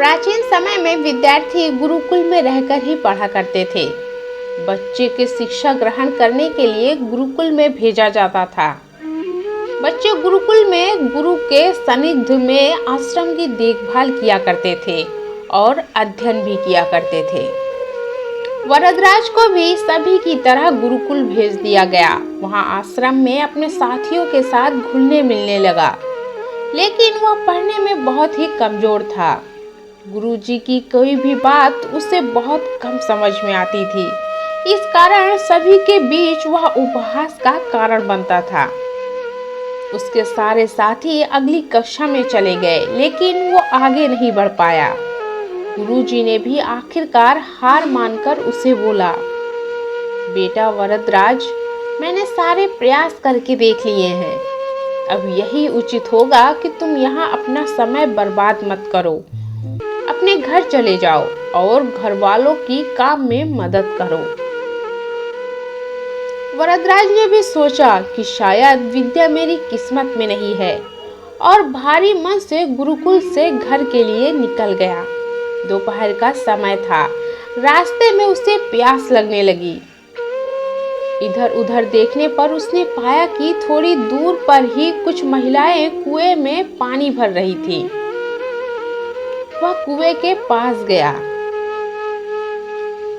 प्राचीन समय में विद्यार्थी गुरुकुल में रहकर ही पढ़ा करते थे। बच्चे के शिक्षा ग्रहण करने के लिए गुरुकुल में भेजा जाता था। बच्चे गुरुकुल में गुरु के सानिध्य में आश्रम की देखभाल किया करते थे और अध्ययन भी किया करते थे। वरदराज को भी सभी की तरह गुरुकुल भेज दिया गया। वहां आश्रम में अपने साथियों के साथ घुलने मिलने लगा, लेकिन वह पढ़ने में बहुत ही कमजोर था। गुरुजी की कोई भी बात उसे बहुत कम समझ में आती थी। इस कारण सभी के बीच वह उपहास का कारण बनता था। उसके सारे साथी अगली कक्षा में चले गए, लेकिन वो आगे नहीं बढ़ पाया। गुरुजी ने भी आखिरकार हार मानकर उसे बोला, बेटा वरदराज, मैंने सारे प्रयास करके देख लिए हैं। अब यही उचित होगा कि तुम यहाँ अपना समय बर्बाद मत करो। अपने घर चले जाओ और घर वालों की काम में मदद करो। वरदराज ने भी सोचा कि शायद विद्या मेरी किस्मत में नहीं है, और भारी मन से गुरुकुल से घर के लिए निकल गया। दोपहर का समय था। रास्ते में उसे प्यास लगने लगी। इधर उधर देखने पर उसने पाया कि थोड़ी दूर पर ही कुछ महिलाएं कुएं में पानी भर रही थीं। वह कुएं के पास गया।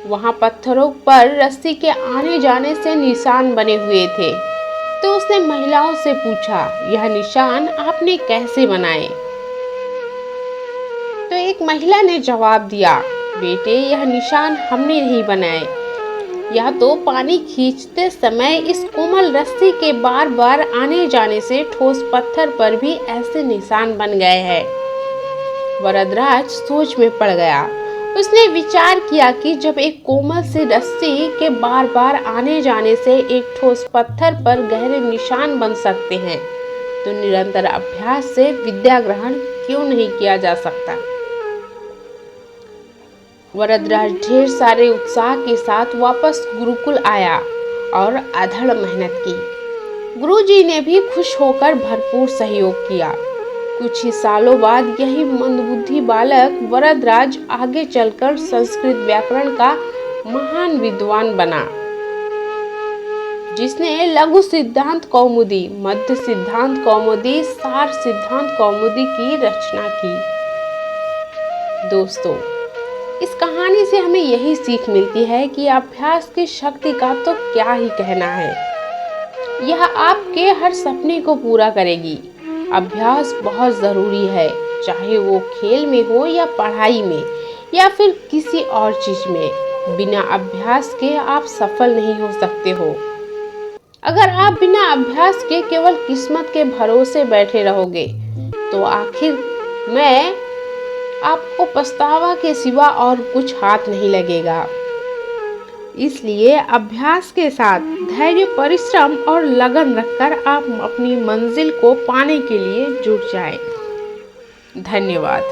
वहां पत्थरों पर रस्सी के आने जाने से निशान बने हुए थे। तो उसने महिलाओं से पूछा, यह निशान आपने कैसे बनाए? तो एक महिला ने जवाब दिया, बेटे, यह निशान हमने नहीं बनाए। यह तो पानी खींचते समय इस कोमल रस्सी के बार बार आने जाने से ठोस पत्थर पर भी ऐसे निशान बन गए हैं। वरदराज सोच में पड़ गया। उसने विचार किया कि जब एक कोमल सी रस्सी के बार बार आने जाने से एक ठोस पत्थर पर गहरे निशान बन सकते हैं, तो निरंतर अभ्यास से विद्या ग्रहण क्यों नहीं किया जा सकता। वरदराज ढेर सारे उत्साह के साथ वापस गुरुकुल आया और अधड़ मेहनत की। गुरुजी ने भी खुश होकर भरपूर सहयोग किया। कुछ ही सालों बाद यही मंदबुद्धि बालक वरदराज आगे चलकर संस्कृत व्याकरण का महान विद्वान बना, जिसने लघु सिद्धांत कौमुदी, मध्य सिद्धांत कौमुदी, सार सिद्धांत कौमुदी की रचना की। दोस्तों, इस कहानी से हमें यही सीख मिलती है कि अभ्यास की शक्ति का तो क्या ही कहना है। यह आपके हर सपने को पूरा करेगी। अभ्यास बहुत ज़रूरी है, चाहे वो खेल में हो या पढ़ाई में या फिर किसी और चीज़ में। बिना अभ्यास के आप सफल नहीं हो सकते हो। अगर आप बिना अभ्यास के केवल किस्मत के भरोसे बैठे रहोगे, तो आखिर में आपको पछतावा के सिवा और कुछ हाथ नहीं लगेगा। इसलिए अभ्यास के साथ धैर्य, परिश्रम और लगन रखकर आप अपनी मंजिल को पाने के लिए जुट जाएं। धन्यवाद।